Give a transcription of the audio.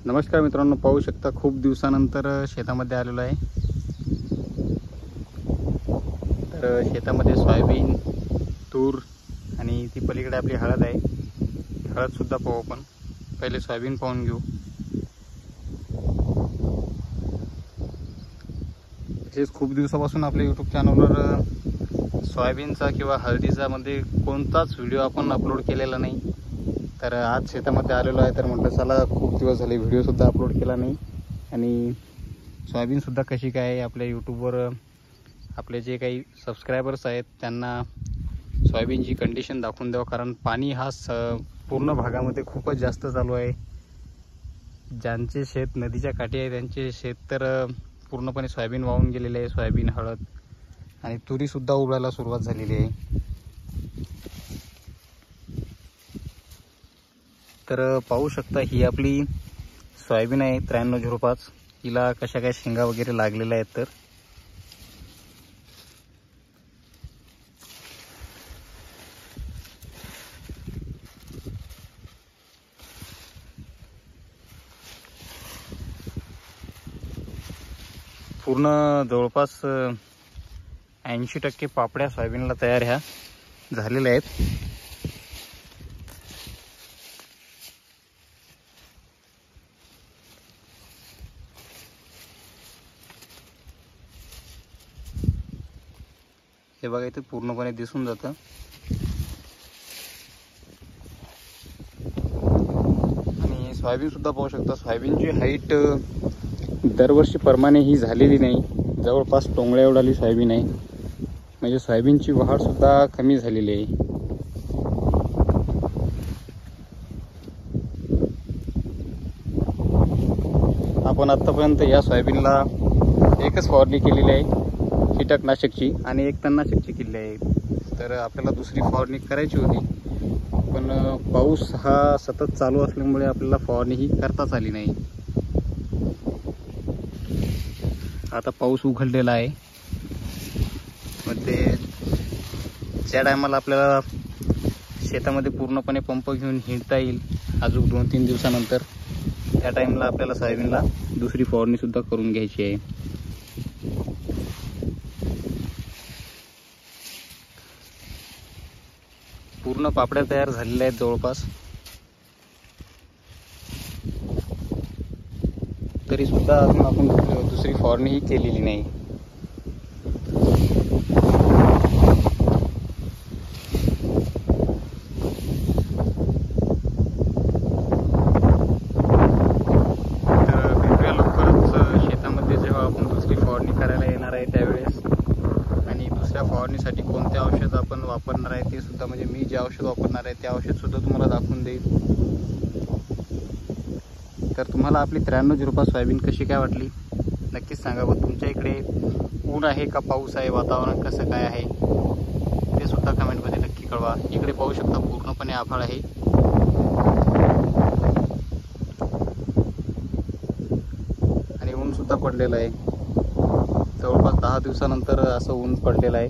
नमस्कार मित्रांनो, पाहू शकता खूप दिवसानंतर शेतामध्ये आलेलो आहे। तर शेतामध्ये सोयाबीन, तूर आणि ती पलीकडे आपली हळद आहे। हळद सुद्धा पाहू आपण। पहिले सोयाबीन पाहून घेऊ। तसेच खूप दिवसापासून आपल्या YouTube चॅनलवर सोयाबीनचा किंवा हळदीचा मध्ये कोणताच व्हिडिओ आपण अपलोड केलेला नाही। तर आज शेतामध्ये आलेलो आहे, तर म्हटलं चला खूप दिवस झाले व्हिडिओ सुद्धा अपलोड केला नाही। आणि सोयाबीन सुद्धा कशी काय आपल्या यूट्यूबवर आपले जे काही सबस्क्रायबर्स आहेत त्यांना सोयाबीनची कंडिशन दाखवून द्यावं, कारण पाणी हा पूर्ण भागामध्ये खूपच जास्त चालू आहे। ज्यांचे शेत नदीच्या काठी आहे त्यांचे शेत तर पूर्णपणे सोयाबीन वाहून गेलेले आहे। सोयाबीन, हळद आणि तुरी सुद्धा उगवायला सुरुवात झालेली आहे। तर पाहू शकता ही आपली सोयाबीन आहे 9305। हिला कशा काय शेंगा वगैरे लागलेल्या आहेत। तर पूर्ण जवळपास 80% पापड्या सोयाबीनला तयार ह्या झालेल्या आहेत। हे बघा इथे पूर्णपणे दिसून जातं। आणि सोयाबीन सुद्धा पाहू शकता। सोयाबीनची हाईट दरवर्षी प्रमाणे ही झालेली नाही। जवळपास टोंगळ्या एवढाली सोयाबीन आहे, म्हणजे सोयाबीनची वाढ सुद्धा कमी झालेली आहे। आपण आतापर्यंत या सोयाबीनला एकच फवारणी केलेली आहे कीटकनाशकची, आणि एक तणनाशकची केलेली आहे। तर आपल्याला दुसरी फवारणी करायची होती, पण पाऊस हा सतत चालू असल्यामुळे आपल्याला फवारणी ही करताच आली नाही। आता पाऊस उघडलेला आहे, म्हणजे ज्या टायमाला आपल्याला शेतामध्ये पूर्णपणे पंप घेऊन हिंडता येईल अजून 2-3 दिवसानंतर, त्या टाइमला आपल्याला सोयाबीनला दुसरी फवारणी सुद्धा करून घ्यायची आहे। पूर्ण पापड्या तयार झालेल्या आहेत जवळपास, तरी सुद्धा अजून आपण दुसरी फवारणी ही केलेली नाही। तर भेटूया लवकरच शेतामध्ये जेव्हा आपण दुसरी फवारणी करायला येणार आहे त्यावेळेस, आणि दुसऱ्या फवारणीसाठी कोणते औषध आपण वापरणार आहे ते सुद्धा, म्हणजे मी जे औषध वापरणार आहे ते औषध सुद्धा तुम्हाला दाखवून देईल। तर तुम्हाला आपली 9305 सोयाबीन कशी काय वाटली नक्कीच सांगा। व तुमच्या इकडे ऊन आहे का पाऊस आहे, वातावरण कसं काय आहे ते सुद्धा कमेंटमध्ये नक्की कळवा। इकडे पाहू शकता पूर्णपणे आभाळ आहे आणि ऊन सुद्धा पडलेलं आहे। जवळपास 10 दिवसानंतर असं ऊन पडलेलं आहे।